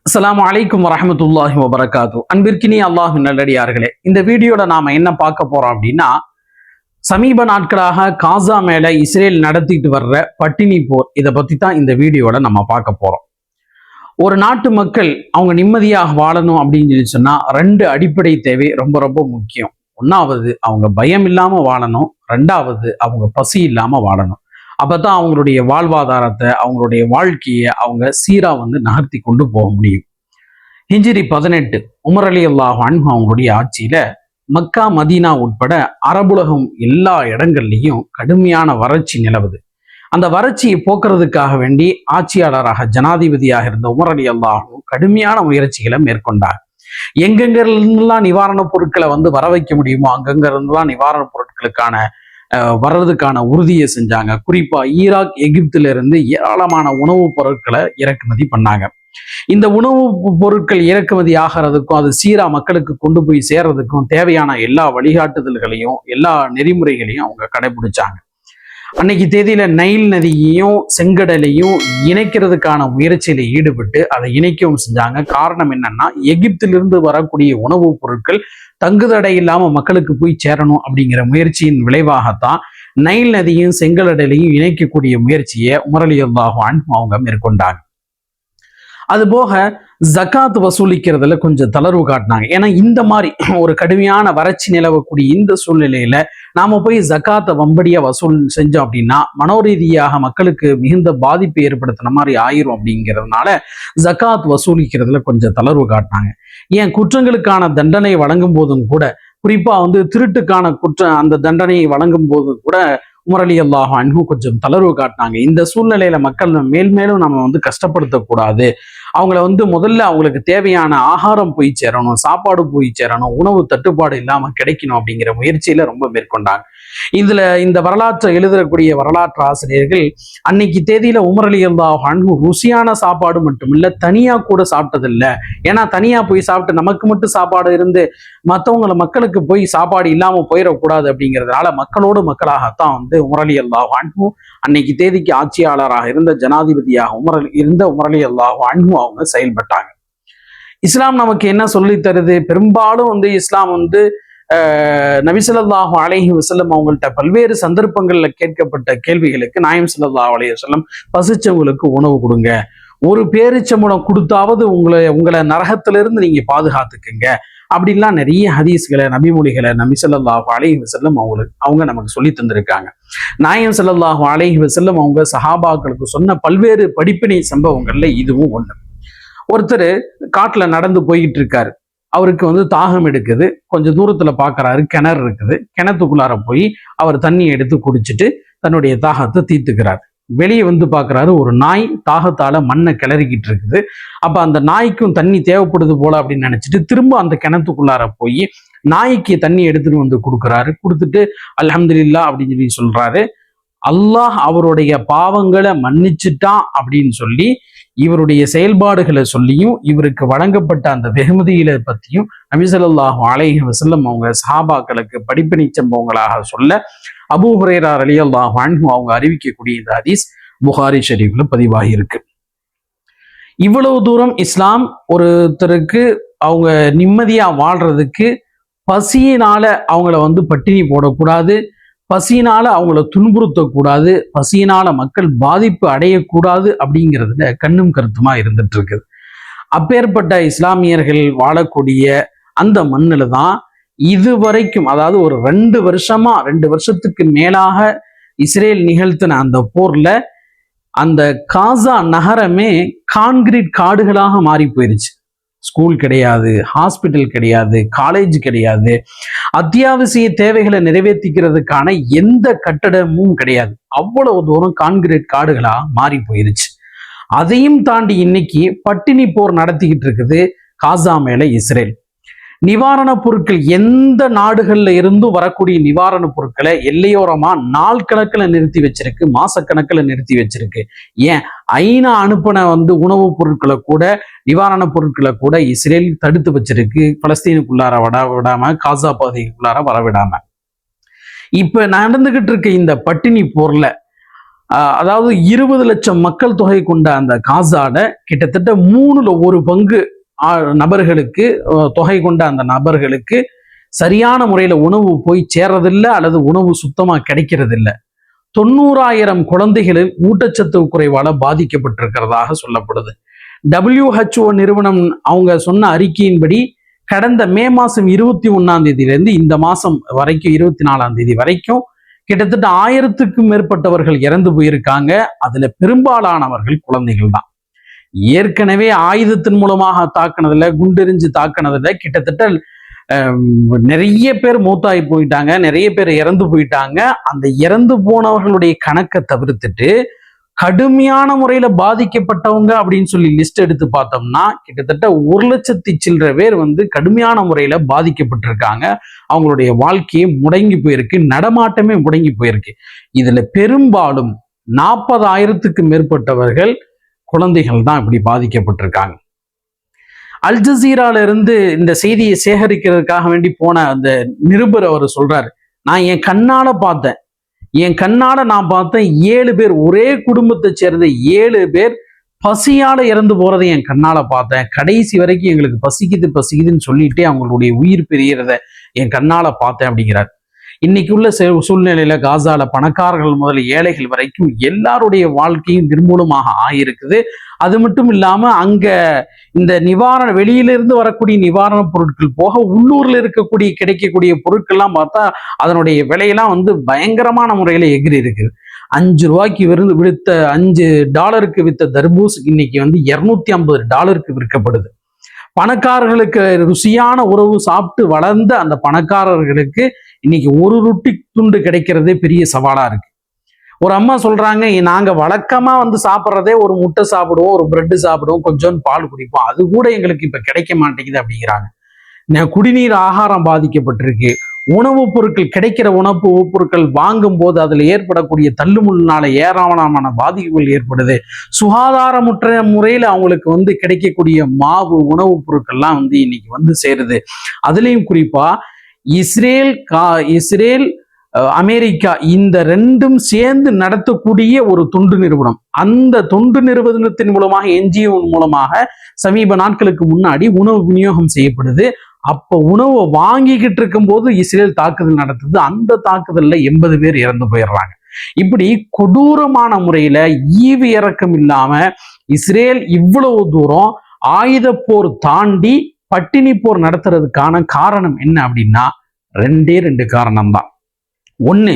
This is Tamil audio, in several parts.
அஸ்ஸலாமு அலைக்கும் வரஹ்மத்துல்லாஹி வபரகாத்து. அன்பிற்கினி அல்லாஹ்வின் நல்லடியார்களே, இந்த வீடியோல நாம என்ன பார்க்க போறோம் அப்படின்னா, சமீப நாட்களாக காசா மேல இஸ்ரேல் நடத்திட்டு வர்ற பட்டினி போர், இதை பத்தி தான் இந்த வீடியோல நம்ம பார்க்க போறோம். ஒரு நாட்டு மக்கள் அவங்க நிம்மதியாக வாழணும் அப்படின்னு சொன்னா ரெண்டு அடிப்படை தேவை ரொம்ப ரொம்ப முக்கியம். ஒன்னாவது அவங்க பயம் இல்லாம வாழணும், ரெண்டாவது அவங்க பசி இல்லாம வாழணும். அப்பதான் அவங்களுடைய வாழ்வாதாரத்தை, அவங்களுடைய வாழ்க்கையை அவங்க சீரா நகர்த்தி கொண்டு போக முடியும். ஹிஜ்ரி 18 உமர் ரலியல்லாஹு அன்ஹு அவங்களுடைய ஆட்சியில மக்கா மதீனா உட்பட அரபுலகம் எல்லா இடங்கள்லையும் கடுமையான வறட்சி நிலவுது. அந்த வறட்சியை போக்குறதுக்காக வேண்டி ஆட்சியாளராக ஜனாதிபதியாக இருந்த உமர் ரலியல்லாஹு கடுமையான முயற்சிகளை மேற்கொண்டார். எங்கெங்க இருந்தெல்லாம் நிவாரணப் பொருட்களை வர வைக்க முடியுமோ அங்கங்க இருந்தெல்லாம் நிவாரணப் பொருட்களுக்கான வர்றதுக்கான உறுதியை செஞ்சாங்க. குறிப்பா ஈராக், எகிப்துல இருந்து ஏராளமான உணவுப் பொருட்களை இறக்குமதி பண்ணாங்க. இந்த உணவுப் பொருட்கள் இறக்குமதி ஆகிறதுக்கும் அது சீரா மக்களுக்கு கொண்டு போய் சேர்றதுக்கும் தேவையான எல்லா வழிகாட்டுதல்களையும் எல்லா நெறிமுறைகளையும் அவங்க கடைபிடிச்சாங்க. அன்னைக்கு தேதியில நைல் நதியையும் செங்கடலையும் இணைக்கிறதுக்கான முயற்சியில ஈடுபட்டு அதை இணைக்கவும் செஞ்சாங்க. காரணம் என்னன்னா, எகிப்திலிருந்து வரக்கூடிய உணவுப் பொருட்கள் தங்குதடை இல்லாம மக்களுக்கு போய் சேரணும் அப்படிங்கிற முயற்சியின் விளைவாகத்தான் நைல் நதியும் செங்கடலையும் இணைக்கக்கூடிய முயற்சியை உமர் ரலியல்லாஹு அன்ஹு அவங்க மேற்கொண்டாங்க. அது போக ஜகாத் வசூலிக்கிறதுல கொஞ்சம் தளர்வு காட்டினாங்க. ஏன்னா இந்த மாதிரி ஒரு கடுமையான வறட்சி நிலவக்கூடிய இந்த சூழ்நிலையில நாம போய் ஜகாத்தை வம்படியா வசூல் செஞ்சோம் அப்படின்னா மனோரீதியாக மக்களுக்கு மிகுந்த பாதிப்பு ஏற்படுத்தின மாதிரி ஆயிரும். அப்படிங்கிறதுனால ஜகாத் வசூலிக்கிறதுல கொஞ்சம் தளர்வு காட்டினாங்க. ஏன் குற்றங்களுக்கான தண்டனை வழங்கும் போதும் கூட, குறிப்பா திருட்டுக்கான அந்த தண்டனையை வழங்கும் போது கூட உமர் ரலியல்லாஹு அன்ஹு கொஞ்சம் தளர்வு காட்டினாங்க. இந்த சூழ்நிலையில மக்கள் மேலும் நம்ம கஷ்டப்படுத்தக்கூடாது. அவங்கள முதல்ல அவங்களுக்கு தேவையான ஆகாரம் போய் சேரணும், சாப்பாடு போய் சேரணும், உணவு தட்டுப்பாடு இல்லாம கிடைக்கணும் அப்படிங்கிற முயற்சியில ரொம்ப மேற்கொண்டாங்க. இந்த வரலாற்றை எழுதக்கூடிய வரலாற்று ஆசிரியர்கள் அன்னைக்கு தேதியில உமர் ரலியல்லாஹு அன்ஹு ருசியான சாப்பாடு மட்டுமில்ல, தனியா கூட சாப்பிட்டதில்லை. ஏன்னா தனியா போய் சாப்பிட்டு நமக்கு மட்டும் சாப்பாடு இருந்து மக்களுக்கு போய் சாப்பாடு இல்லாம போயிடக்கூடாது அப்படிங்கிறதுனால மக்களோடு மக்களாகத்தான் உமர் ரலியல்லாஹு அன்ஹு அன்னைக்கு தேதிக்கு ஆட்சியாளராக இருந்த ஜனாதிபதியாக உமர் ரலியல்லாஹு அன்ஹு அவங்க செயல்பட்டாங்க. இஸ்லாம் நமக்கு என்ன சொல்லி தருது? பெரும்பாலும் இஸ்லாம் நபி ஸல்லல்லாஹு அலைஹி வஸல்லம் அவங்கள்ட்ட பல்வேறு சந்தர்ப்பங்கள்ல கேட்கப்பட்ட கேள்விகளுக்கு நாயம் ஸல்லல்லாஹு அலைஹி வஸல்லம் பசிச்சவங்களுக்கு உணவு கொடுங்க, ஒரு பேரிச்சம்பழம் கொடுத்தாவது உங்களை நரகத்திலிருந்து நீங்க பாதுகாத்துக்குங்க அப்படின்லாம் நிறைய ஹதீஸ்களை, நபிமொழிகளை நபி ஸல்லல்லாஹு அலைஹி வஸல்லம் அவங்க நமக்கு சொல்லி தந்திருக்காங்க. நாயம் ஸல்லல்லாஹு அலைஹி வஸல்லம் அவங்க சஹாபாக்களுக்கு சொன்ன பல்வேறு படிப்பினை சம்பவங்கள்ல இதுவும் ஒண்ணு. ஒருத்தர் காட்டுல நடந்து போய்கிட்டு இருக்காரு. அவருக்கு தாகம் எடுக்குது. கொஞ்சம் தூரத்துல பாக்குறாரு, கிணறு இருக்குது. கிணத்துக்குள்ளார போய் அவர் தண்ணி எடுத்து குடிச்சிட்டு தன்னுடைய தாகத்தை தீர்த்துக்கிறார். வெளியே பாக்குறாரு, ஒரு நாய் தாகத்தால மண்ணை கிளறிக்கிட்டு இருக்குது. அப்ப அந்த நாய்க்கும் தண்ணி தேவைப்படுது போல அப்படின்னு நினைச்சிட்டு திரும்ப அந்த கிணத்துக்குள்ளார போய் நாய்க்கு தண்ணி எடுத்துட்டு கொடுக்குறாரு. கொடுத்துட்டு அல்ஹம்துலில்லாஹ் அப்படின்னு சொல்றாரு. அல்லாஹ் அவருடைய பாவங்களை மன்னிச்சுட்டான் அப்படின்னு சொல்லி இவருடைய செயல்பாடுகளை சொல்லியும் இவருக்கு வழங்கப்பட்ட அந்த வெகுமதிகளை பத்தியும் நபி ஸல்லல்லாஹு அலைஹி வஸல்லம் அவங்க சஹாபாக்களுக்கு படிப்பினை சம்பவங்களாக சொல்ல அபூ ஹுரைரா ரலியல்லாஹு அன்ஹு அவங்க அறிவிக்கக்கூடிய இந்த ஹதீஸ் புகாரி ஷரீஃப்ல பதிவாகி இருக்கு. இவ்வளவு தூரம் இஸ்லாம் ஒருத்தருக்கு அவங்க நிம்மதியா வாழ்றதுக்கு பசியினால அவங்கள பட்டினி போடக்கூடாது, பசியினால அவங்கள துன்புறுத்தக்கூடாது, பசியினால மக்கள் பாதிப்பு அடையக்கூடாது அப்படிங்கிறதுல கண்ணும் கருத்துமா இருந்துட்டு இருக்குது. அப்பேற்பட்ட இஸ்லாமியர்கள் வாழக்கூடிய அந்த மண்ணில தான் இதுவரைக்கும், அதாவது ஒரு 2 வருஷத்துக்கு மேலாக இஸ்ரேல் நிகழ்த்தின அந்த போர்ல அந்த காசா நகரமே கான்கிரீட் காடுகளாக மாறி போயிருச்சு. ஸ்கூல் கிடையாது, ஹாஸ்பிட்டல் கிடையாது, காலேஜ் கிடையாது, அத்தியாவசிய தேவைகளை நிறைவேற்றிக்கிறதுக்கான எந்த கட்டடமும் கிடையாது. அவ்வளவு தூரம் கான்கிரீட் காடுகளா மாறி போயிருச்சு. அதையும் தாண்டி இன்னைக்கு பட்டினி போர் நடத்திக்கிட்டு இருக்குது காசா மேல இஸ்ரேல். நிவாரணப் பொருட்கள் எந்த நாடுகள்ல இருந்தும் வரக்கூடிய நிவாரணப் பொருட்களை எல்லையோரமா நாள் கணக்கில் நிறுத்தி வச்சிருக்கு, மாசக்கணக்கில் நிறுத்தி வச்சிருக்கு. ஏன் ஐநா அனுப்பின உணவுப் பொருட்களை கூட, நிவாரணப் பொருட்களை கூட இஸ்ரேல் தடுத்து வச்சிருக்கு. பலஸ்தீனுக்குள்ளார விடாம, காசா பகுதிக்குள்ளார வரவிடாம. இப்ப நடந்துகிட்டு இருக்க இந்த பட்டினி போர்ல அதாவது 20 லட்சம் மக்கள் தொகை கொண்ட அந்த காசால கிட்டத்தட்ட 1/3 நபர்களுக்கு தொகை கொண்ட அந்த நபர்களுக்கு சரியான முறையில உணவு போய் சேர்றதில்லை அல்லது உணவு சுத்தமா கிடைக்கிறதில்ல. 90,000 குழந்தைகளில் ஊட்டச்சத்து குறைவால பாதிக்கப்பட்டிருக்கிறதாக சொல்லப்படுது. WHO நிறுவனம் அவங்க சொன்ன அறிக்கையின்படி கடந்த மே மாசம் 21ஆம் தேதியிலிருந்து இந்த மாசம் வரைக்கும் 24ஆம் தேதி வரைக்கும் கிட்டத்தட்ட 1000க்கும் மேற்பட்டவர்கள் இறந்து போயிருக்காங்க. அதுல பெரும்பாலானவர்கள் குழந்தைகள் தான். ஏற்கனவே ஆயுதத்தின் மூலமாக தாக்குனதுல, குண்டெறிஞ்சு தாக்குனதுல கிட்டத்தட்ட நிறைய பேர் மூத்தாகி போயிட்டாங்க, நிறைய பேர் இறந்து போயிட்டாங்க. அந்த இறந்து போனவர்களுடைய கணக்கை தவிர்த்துட்டு கடுமையான முறையில பாதிக்கப்பட்டவங்க அப்படின்னு சொல்லி லிஸ்ட் எடுத்து பார்த்தோம்னா கிட்டத்தட்ட 1 லட்சத்தி சில்லற பேர் கடுமையான முறையில பாதிக்கப்பட்டிருக்காங்க. அவங்களுடைய வாழ்க்கையே முடங்கி போயிருக்கு, நடமாட்டமே முடங்கி போயிருக்கு. இதுல பெரும்பாலும் 40,000க்கும் மேற்பட்டவர்கள் குழந்தைகள் தான் இப்படி பாதிக்கப்பட்டிருக்காங்க. அல் ஜசீரால இருந்து இந்த செய்தியை சேகரிக்கிறதுக்காக வேண்டி போன அந்த நிருபர் அவர் சொல்றாரு, நான் என் கண்ணால பார்த்தேன், நான் பார்த்தேன் 7 பேர், ஒரே குடும்பத்தை சேர்ந்த 7 பேர் பசியால இறந்து போறதை என் கண்ணால பார்த்தேன். கடைசி வரைக்கும் எங்களுக்கு பசிக்குதுன்னு சொல்லிட்டு அவங்களுடைய உயிர் பிரியறத என் கண்ணால பார்த்தேன் அப்படிங்கிறார். இன்னைக்கு உள்ள சூழ்நிலையில காசால பணக்காரர்கள் முதல் ஏழைகள் வரைக்கும் எல்லாருடைய வாழ்க்கையும் நிர்மூலமாக ஆயிருக்குது. அது மட்டும் இல்லாம அங்க இந்த வெளியிலிருந்து வரக்கூடிய நிவாரணப் பொருட்கள் போக உள்ளூர்ல கிடைக்கக்கூடிய பொருட்கள்லாம் பார்த்தா அதனுடைய விலையெல்லாம் பயங்கரமான முறையில எகிரி இருக்குது. $5 விடுத்த $5 வித்த தர்பூஸ் இன்னைக்கு $250 விற்கப்படுது. பணக்காரர்களுக்கு ருசியான உணவு சாப்பிட்டு வளர்ந்த அந்த பணக்காரர்களுக்கு இன்னைக்கு ஒரு ரொட்டி துண்டு கிடைக்கிறதே பெரிய சவாலா இருக்கு. ஒரு அம்மா சொல்றாங்க, நாங்க வழக்கமா சாப்பிட்றதே ஒரு முட்டை சாப்பிடுவோம், ஒரு பிரெட் சாப்பிடுவோம், கொஞ்சம் பால் குடிப்போம், அது கூட எங்களுக்கு இப்ப கிடைக்க மாட்டேங்குது அப்படிங்கிறாங்க. குடிநீர் ஆகாரம் பாதிக்கப்பட்டிருக்கு. உணவுப் பொருட்கள் கிடைக்கிற உணவுப் பொருட்கள் வாங்கும் போது அதுல ஏற்படக்கூடிய தள்ளுமுள்ளால ஏராளமான பாதிப்புகள் ஏற்படுது. சுகாதாரமுற்ற முறையில அவங்களுக்கு கிடைக்கக்கூடிய மாவு உணவுப் பொருட்கள்லாம் இன்னைக்கு சேருது. அதுலயும் குறிப்பா இஸ்ரேல் அமெரிக்கா இந்த ரெண்டும் சேர்ந்து நடத்தக்கூடிய ஒரு தொண்டு நிறுவனம், அந்த தொண்டு நிறுவனத்தின் மூலமாக NGO மூலமாக சமீப நாட்களுக்கு முன்னாடி உணவு விநியோகம் செய்யப்படுது. அப்ப உணவை வாங்கிக்கிட்டு இருக்கும் போது இஸ்ரேல் தாக்குதல் நடத்துது. அந்த தாக்குதல்ல 80 பேர் இறந்து போயிடுறாங்க. இப்படி கொடூரமான முறையில ஈவு இறக்கம் இல்லாம இஸ்ரேல் இவ்வளவு தூரம் ஆயுத போர் தாண்டி பட்டினி போர் நடத்துறதுக்கான காரணம் என்ன அப்படின்னா 2 காரணம் தான். ஒண்ணு,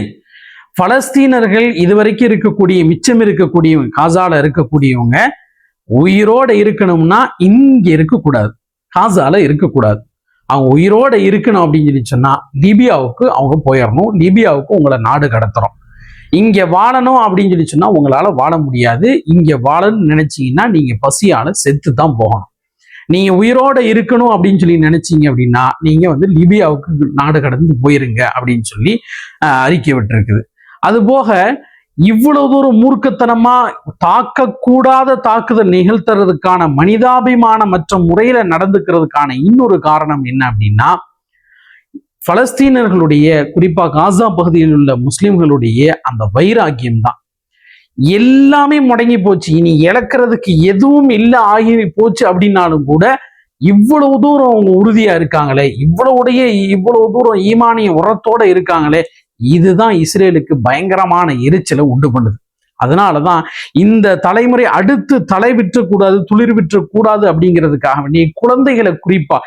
பலஸ்தீனர்கள் இதுவரைக்கும் மிச்சம் இருக்கக்கூடியவங்க, காசால இருக்கக்கூடியவங்க உயிரோட இருக்கணும்னா இங்க இருக்கக்கூடாது, காசால இருக்கக்கூடாது. அவங்க உயிரோட இருக்கணும் அப்படின்னு சொன்னா லிபியாவுக்கு அவங்க போயிடணும். லிபியாவுக்கு உங்களை நாடு கடத்துறோம். இங்க வாழணும் அப்படின்னு சொன்னா உங்களால வாழ முடியாது. இங்க வாழணும்னு நினைச்சீங்கன்னா நீங்க பசியால செத்து தான் போகணும். நீங்க உயிரோட இருக்கணும் அப்படின்னு நினைச்சீங்க அப்படின்னா நீங்க லிபியாவுக்கு நாடு கடந்து போயிருங்க அப்படின்னு சொல்லி அறிக்கை விட்டுருக்குது. அது போக இவ்வளவு தூரம் மூர்க்கத்தனமா தாக்கக்கூடாத தாக்குதல் நிகழ்த்துறதுக்கான மனிதாபிமானமற்ற முறையில நடந்துக்கிறதுக்கான இன்னொரு காரணம் என்ன அப்படின்னா பலஸ்தீனர்களுடைய, குறிப்பா காசா பகுதியில் உள்ள முஸ்லிம்களுடைய அந்த வைராக்கியம் தான். எல்லாமே முடங்கி போச்சு, இனி இழக்கிறதுக்கு எதுவும் இல்லை ஆகி போச்சு அப்படின்னாலும் கூட இவ்வளவு தூரம் அவங்க உறுதியா இருக்காங்களே, இவ்வளவு தூரம் ஈமானிய உரத்தோட இருக்காங்களே, இதுதான் இஸ்ரேலுக்கு பயங்கரமான எரிச்சலை உண்டு பண்ணுது. அதனாலதான் இந்த தலைமுறை அடுத்து தலை விற்றக்கூடாது, துளிர் விற்றக்கூடாது அப்படிங்கிறதுக்காக வேண்டிய குழந்தைகளை குறிப்பா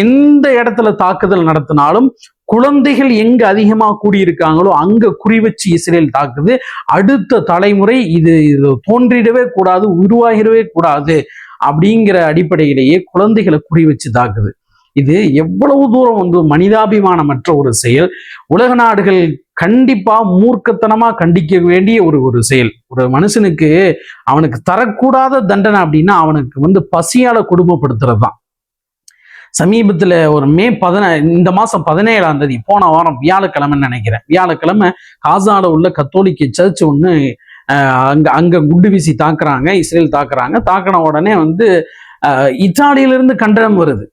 எந்த இடத்துல தாக்குதல் நடத்தினாலும் குழந்தைகள் எங்க அதிகமா கூடியிருக்காங்களோ அங்க குறி வச்சு இஸ்ரேல் தாக்குது. அடுத்த தலைமுறை இது தோன்றிடவே கூடாது, உருவாகிடவே கூடாது அப்படிங்கிற அடிப்படையிலேயே குழந்தைகளை குறி வச்சு தாக்குது. இது எவ்வளவு தூரம் மனிதாபிமானமற்ற ஒரு செயல். உலக நாடுகள் கண்டிப்பா மூர்க்கத்தனமா கண்டிக்க வேண்டிய ஒரு செயல். ஒரு மனுஷனுக்கு அவனுக்கு தரக்கூடாத தண்டனை அப்படின்னா அவனுக்கு பசியால கொடுமைப்படுத்துறது தான். சமீபத்துல ஒரு இந்த மாசம் 17ஆம் தேதி, போன வாரம் வியாழக்கிழமைன்னு நினைக்கிறேன், வியாழக்கிழமை காசால உள்ள கத்தோலிக்க சர்ச் ஒண்ணு அங்க குண்டு வீசி தாக்குறாங்க, இஸ்ரேல் தாக்குறாங்க. தாக்கின உடனே இத்தாலியிலிருந்து கண்டனம் வருது.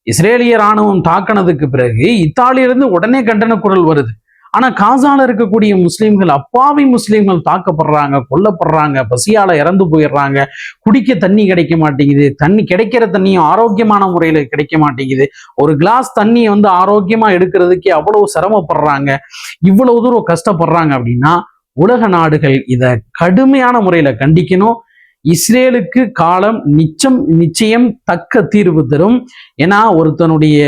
இஸ்ரேலிய ராணுவம் தாக்கினதுக்கு பிறகு இத்தாலியிலிருந்து உடனே கண்டன குரல் வருது. ஆனா காசால இருக்கக்கூடிய முஸ்லிம்கள், அப்பாவி முஸ்லிம்கள் தாக்கப்படுறாங்க, கொல்லப்படுறாங்க, பசியால இறந்து போயிடுறாங்க, குடிக்க தண்ணி கிடைக்க மாட்டேங்குது, தண்ணி கிடைக்கிற தண்ணியும் ஆரோக்கியமான முறையில கிடைக்க மாட்டேங்குது, ஒரு கிளாஸ் தண்ணியை ஆரோக்கியமா எடுக்கிறதுக்கே அவ்வளவு சிரமப்படுறாங்க, இவ்வளவு தூரம் கஷ்டப்படுறாங்க அப்படின்னா உலக நாடுகள் இதை கடுமையான முறையில கண்டிக்கணும். இஸ்ரேலுக்கு காலம் நிச்சயம் தக்க தீர்வு தரும். ஏன்னா ஒருத்தனுடைய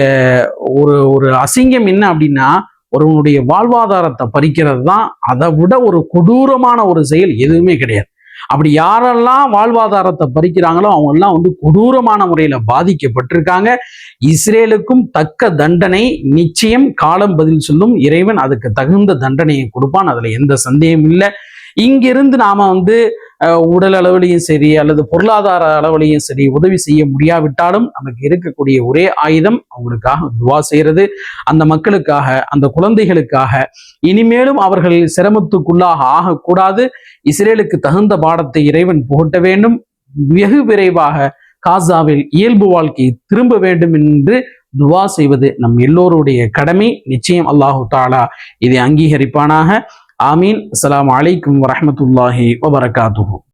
ஒரு ஒரு அசிங்கம் என்ன அப்படின்னா ஒருவனுடைய வாழ்வாதாரத்தை பறிக்கிறது தான். அதை விட ஒரு கொடூரமான ஒரு செயல் எதுவுமே கிடையாது. அப்படி யாரெல்லாம் வாழ்வாதாரத்தை பறிக்கிறாங்களோ அவங்க எல்லாம் கொடூரமான முறையில பாதிக்கப்பட்டிருக்காங்க. இஸ்ரேலுக்கும் தக்க தண்டனை நிச்சயம் காலம் பதில் சொல்லும். இறைவன் அதுக்கு தகுந்த தண்டனையை கொடுப்பான், அதுல எந்த சந்தேகமும் இல்லை. இங்கிருந்து நாம உடல் அளவிலையும் சரி அல்லது பொருளாதார அளவிலையும் சரி உதவி செய்ய முடியாவிட்டாலும் நமக்கு இருக்கக்கூடிய ஒரே ஆயுதம் அவங்களுக்காக துவா செய்யறது. அந்த மக்களுக்காக, அந்த குழந்தைகளுக்காக இனிமேலும் அவர்கள் சிரமத்துக்குள்ளாக ஆகக்கூடாது. இஸ்ரேலுக்கு தகுந்த பாடத்தை இறைவன் புகட்ட வேண்டும். வெகு விரைவாக காசாவில் இயல்பு வாழ்க்கை திரும்ப வேண்டும் என்று துவா செய்வது நம் எல்லோருடைய கடமை. நிச்சயம் அல்லாஹு தாலா இதை அங்கீகரிப்பானாக. ஆமீன். அஸ்ஸலாமு அலைக்கும் வரஹ்மத்துல்லாஹி வபரகாத்துஹு.